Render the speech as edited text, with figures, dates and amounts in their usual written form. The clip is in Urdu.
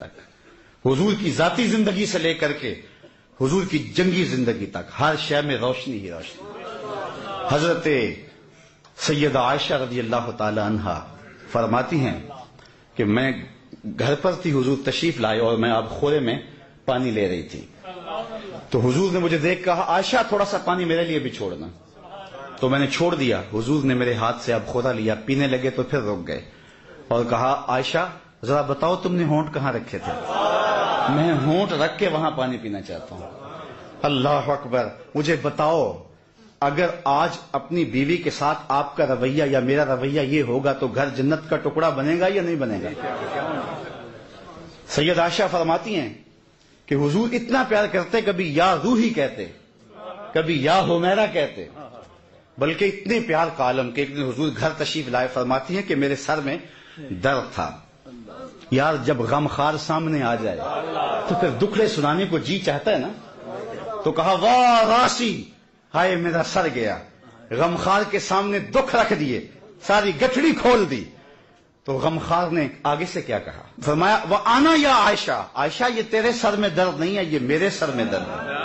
تک، حضور کی ذاتی زندگی سے لے کر کے حضور کی جنگی زندگی تک ہر شے میں روشنی ہی روشنی۔ حضرت سیدہ عائشہ رضی اللہ تعالی عنہا فرماتی ہیں کہ میں گھر پر تھی، حضور تشریف لائے اور میں اب خورے میں پانی لے رہی تھی، تو حضور نے مجھے دیکھ کہا عائشہ تھوڑا سا پانی میرے لیے بھی چھوڑنا، تو میں نے چھوڑ دیا۔ حضور نے میرے ہاتھ سے اب خورا لیا، پینے لگے تو پھر رک گئے اور کہا عائشہ ذرا بتاؤ تم نے ہونٹ کہاں رکھے تھے؟ میں ہونٹ رکھ کے وہاں پانی پینا چاہتا ہوں۔ اللہ اکبر، مجھے بتاؤ اگر آج اپنی بیوی کے ساتھ آپ کا رویہ یا میرا رویہ یہ ہوگا تو گھر جنت کا ٹکڑا بنے گا یا نہیں بنے گا؟ سید عائشہ فرماتی ہیں کہ حضور اتنا پیار کرتے، کبھی یا روحی کہتے، کبھی یا حمیرہ کہتے، بلکہ اتنے پیار کا عالم کہ ایک دن حضور گھر تشریف لائے، فرماتی ہیں کہ میرے سر میں درد تھا۔ یار جب غم خار سامنے آ جائے تو پھر دکھڑے سنانے کو جی چاہتا ہے نا، تو کہا واہ راسی، ہائے میرا سر گیا، غم خار کے سامنے دکھ رکھ دیے، ساری گٹھڑی کھول دی۔ تو غم خار نے آگے سے کیا کہا؟ فرمایا وَأَنَا یا عائشہ، عائشہ یہ تیرے سر میں درد نہیں ہے، یہ میرے سر میں درد ہے۔